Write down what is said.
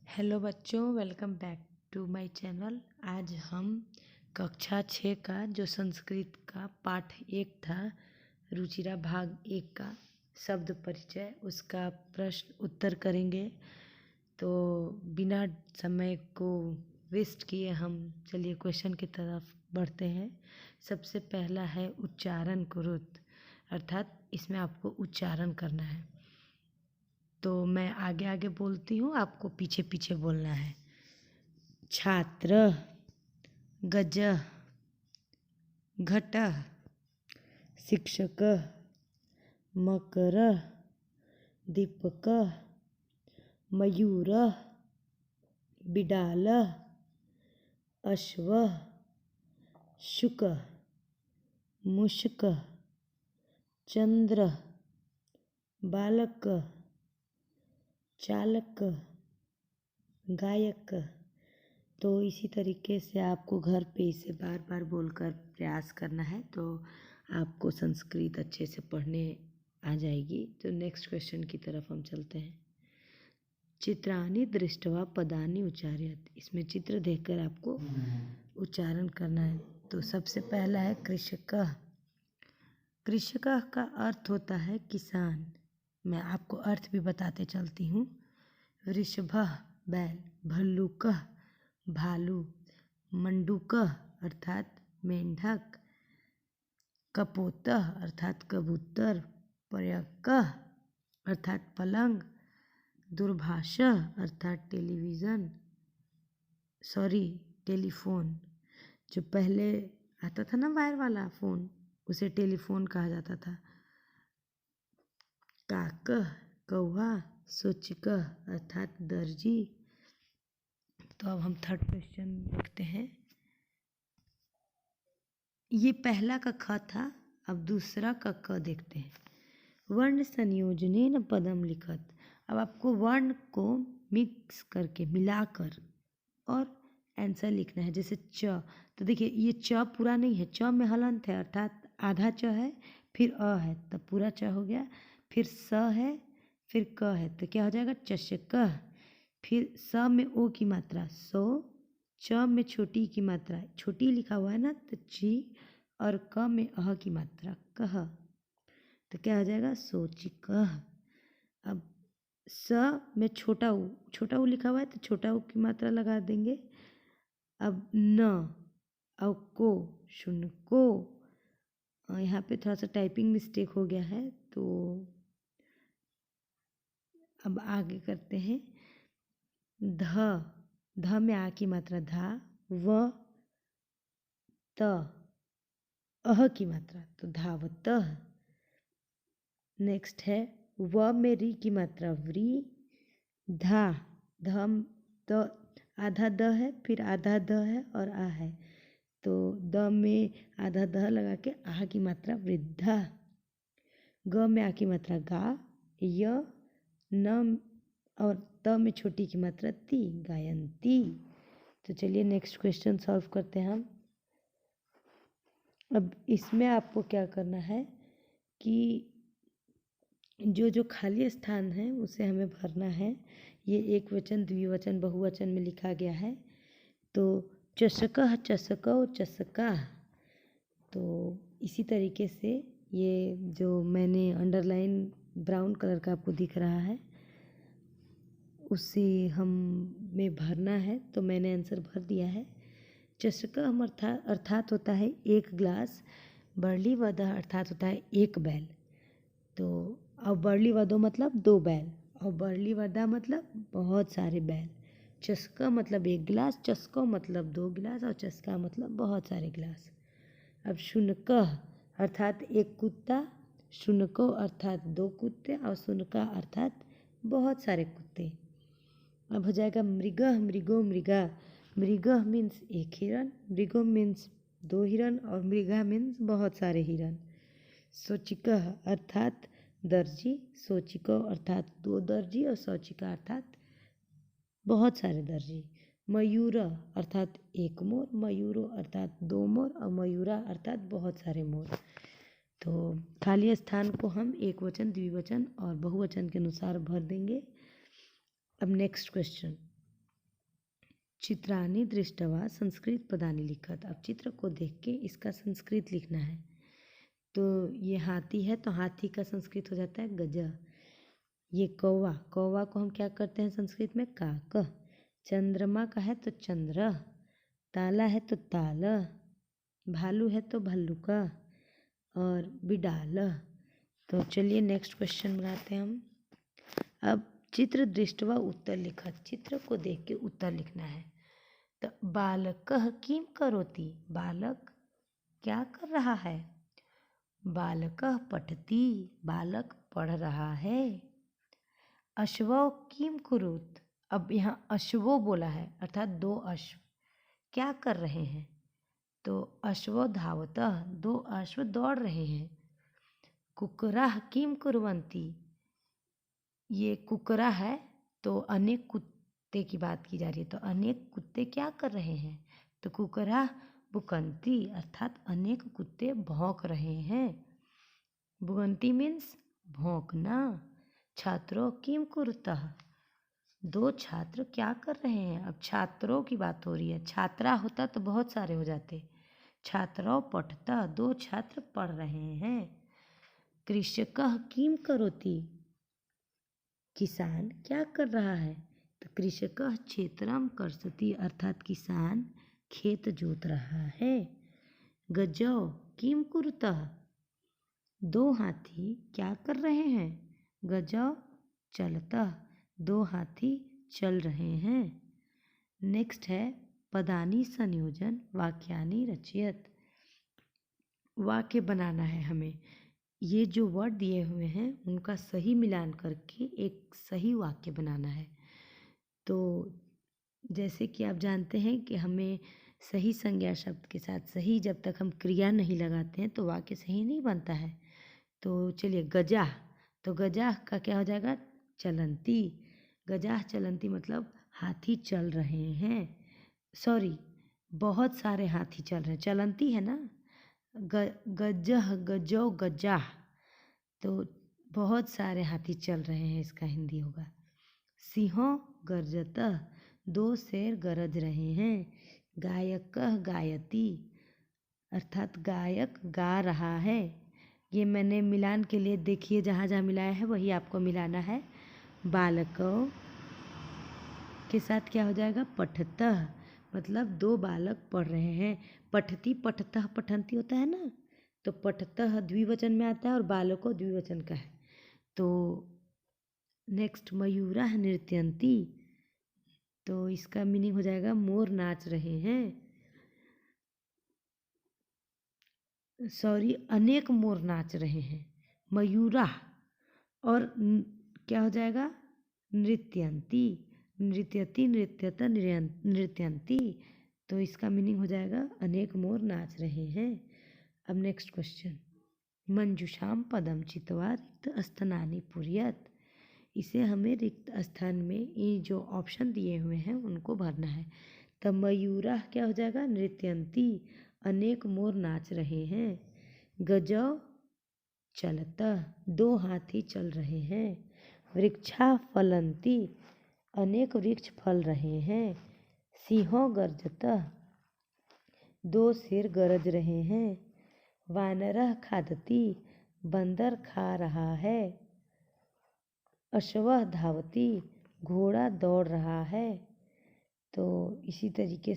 Hello बच्चों, welcome back to my channel. आज हम कक्षा 6 का जो संस्कृत का पाठ 1 था, रुचिरा भाग 1 का शब्द परिचय, उसका प्रश्न उत्तर करेंगे। तो बिना समय को वेस्ट किए हम चलिए क्वेश्चन की तरफ बढ़ते हैं। सबसे पहला है उच्चारण कुरुत, अर्थात इसमें आपको उच्चारण करना है। तो मैं आगे आगे बोलती हूँ, आपको पीछे पीछे बोलना है। छात्र, गज, घट, शिक्षक, मकर, दीपक, मयूर, बिडाल, अश्व, शुक, मुश्क, चंद्र, बालक, चालक, गायक। तो इसी तरीके से आपको घर पे इसे बार बार बोलकर प्रयास करना है, तो आपको संस्कृत अच्छे से पढ़ने आ जाएगी। तो नेक्स्ट क्वेश्चन की तरफ हम चलते हैं। चित्राणि दृष्ट्वा पदानि उच्चार्यत, इसमें चित्र देखकर आपको उच्चारण करना है। तो सबसे पहला है कृषक। कृषक का अर्थ होता है किसान। मैं आपको अर्थ भी बताते चलती हूँ। वृषभ बैल, भल्लुक भालू, मंडूक अर्थात मेंढक, कपोत अर्थात कबूतर, पर्यक अर्थात पलंग, दूरभाष अर्थात टेलीफोन। जो पहले आता था ना वायर वाला फ़ोन, उसे टेलीफोन कहा जाता था। काक, कौवा, सूचक अर्थात दर्जी। तो अब हम थर्ड क्वेश्चन देखते हैं। ये पहला का ख था, अब दूसरा का क देखते हैं। वर्ण संयोजनेन पदम लिखत, अब आपको वर्ण को मिक्स करके मिलाकर और आंसर लिखना है। जैसे च, तो देखिए ये च पूरा नहीं है, च में हलंत है अर्थात आधा च है, फिर अ है तब पूरा च हो गया, फिर स है, फिर क है तो क्या हो जाएगा चषक। फिर स में ओ की मात्रा सो, च में छोटी की मात्रा छोटी लिखा हुआ है ना तो ची, और क में अह की मात्रा कह, तो क्या हो जाएगा सोचिक। अब स में छोटा ऊ लिखा हुआ है तो छोटा ऊ की मात्रा लगा देंगे। अब न और को, शून्य को, यहाँ पे थोड़ा सा टाइपिंग मिस्टेक हो गया है, तो अब आगे करते हैं। ध में आ की मात्रा धा, व त अह की मात्रा तो धावत। नेक्स्ट है व में री की मात्रा व्री, धा, धम तो आधा द है, फिर आधा द है और आ है, तो द में आधा द लगा के आह की मात्रा वृद्धा। ग में आ की मात्रा गा, य न और त में छोटी की मात्रा ती, गायंती। तो चलिए नेक्स्ट क्वेश्चन सॉल्व करते हैं हम। अब इसमें आपको क्या करना है कि जो जो खाली स्थान है उसे हमें भरना है। ये एक वचन, द्विवचन, बहुवचन में लिखा गया है। तो चषकः, चषकौ, चषका। तो इसी तरीके से ये जो मैंने अंडरलाइन ब्राउन कलर का आपको दिख रहा है उसे हम में भरना है। तो मैंने आंसर भर दिया है। चषक हम अर्थात होता है एक ग्लास, बरली वधा अर्थात होता है एक बैल। तो अब बरली वधो मतलब दो बैल, और बरली वधा मतलब बहुत सारे बैल। चस्का मतलब एक गिलास, चस्को मतलब दो गिलास, और चस्का मतलब बहुत सारे गिलास। अब शुनकः अर्थात एक कुत्ता, शुनको अर्थात दो कुत्ते, और शुनका अर्थात बहुत सारे कुत्ते। अब हो जाएगा मृगः, मृगो, मृगा। मृगः मीन्स एक हिरन, मृगो मीन्स दो हिरन, और मृगा मीन्स बहुत सारे हिरन। शोचिकः अर्थात दर्जी, शोचिको अर्थात दो दर्जी, और शौचिका अर्थात बहुत सारे दर्जी। मयूर अर्थात एक मोर, मयूरो अर्थात दो मोर, और मयूरा अर्थात बहुत सारे मोर। तो खाली स्थान को हम एक वचन, द्विवचन और बहुवचन के अनुसार भर देंगे। अब नेक्स्ट क्वेश्चन। चित्राणि दृष्टवा संस्कृत पदानि लिखत। अब चित्र को देख के इसका संस्कृत लिखना है। तो ये हाथी है तो हाथी का संस्कृत हो जाता है गज। ये कौवा, कौवा को हम क्या करते हैं संस्कृत में काक। चंद्रमा का है तो चंद्र, ताला है तो ताल, भालू है तो भल्लुका और बिडाल। तो चलिए नेक्स्ट क्वेश्चन बनाते हैं हम। अब चित्र दृष्टवा उत्तर लिखत, चित्र को देख के उत्तर लिखना है। तो बालकः किम करोति, बालक क्या कर रहा है। बालकः पठति, बालक पढ़ रहा है। अश्वौ किम कुरुत, अब यहाँ अश्वो बोला है अर्थात दो अश्व क्या कर रहे हैं। तो अश्वो धावतः, दो अश्व दौड़ रहे हैं। कुकराः किम कुर्वन्ति, ये कुकरा है तो अनेक कुत्ते की बात की जा रही है। तो अनेक कुत्ते क्या कर रहे हैं। तो कुकराः भुकन्ति अर्थात अनेक कुत्ते भौंक रहे हैं। भुकन्ति मीन्स भौंकना। छात्रों किम कुरुतः, दो छात्र क्या कर रहे हैं। अब छात्रों की बात हो रही है, छात्रा होता तो बहुत सारे हो जाते। छात्रों पठतः, दो छात्र पढ़ रहे हैं। कृषकः किम करोति, किसान क्या कर रहा है। तो कृषकः क्षेत्रम कर्षति अर्थात किसान खेत जोत रहा है। गजौ किम कुरुतः, दो हाथी क्या कर रहे हैं। गजौ चलतः, दो हाथी चल रहे हैं। नेक्स्ट है पदानि संयोजन वाक्यानि रचयत, वाक्य बनाना है हमें। ये जो वर्ड दिए हुए हैं उनका सही मिलान करके एक सही वाक्य बनाना है। तो जैसे कि आप जानते हैं कि हमें सही संज्ञा शब्द के साथ सही जब तक हम क्रिया नहीं लगाते हैं तो वाक्य सही नहीं बनता है। तो चलिए गजा, तो गजा का क्या हो जाएगा चलंती। गजाह चलंती मतलब हाथी चल रहे हैं। सॉरी, बहुत सारे हाथी चल रहे हैं, चलंती है ना। गजह गजो गजाह, तो बहुत सारे हाथी चल रहे हैं, इसका हिंदी होगा। सिंहो गर्जतः, दो शेर गरज रहे हैं। गायकः गायति अर्थात गायक गा रहा है। ये मैंने मिलान के लिए देखिए जहाँ जहाँ मिलाया है वही आपको मिलाना है। बालकों के साथ क्या हो जाएगा पठतः, मतलब दो बालक पढ़ रहे हैं। पठती पठतः पठंती होता है ना, तो पठतः द्विवचन में आता है और बालकों द्विवचन का है। तो नेक्स्ट मयूराः नृत्यन्ति, तो इसका मीनिंग हो जाएगा मोर नाच रहे हैं। सॉरी, अनेक मोर नाच रहे हैं। मयूराः और क्या हो जाएगा नृत्यन्ति, नृत्यति नृत्यत नृत्यन्ति, तो इसका मीनिंग हो जाएगा अनेक मोर नाच रहे हैं। अब नेक्स्ट क्वेश्चन, मंजुषाम पदम चित्वा रिक्त स्थानानि पूरयत, इसे हमें रिक्त स्थान में ये जो ऑप्शन दिए हुए हैं उनको भरना है। तब मयूराः क्या हो जाएगा नृत्यन्ति, अनेक मोर नाच रहे हैं। गजौ चलतः, दो हाथी चल रहे हैं। वृक्षा फलन्ति, अनेक वृक्ष फल रहे हैं। सिंहो गर्जतः, दो शेर गरज रहे हैं। वानरः खादति, बंदर खा रहा है। अश्वः धावति, घोड़ा दौड़ रहा है। तो इसी तरीके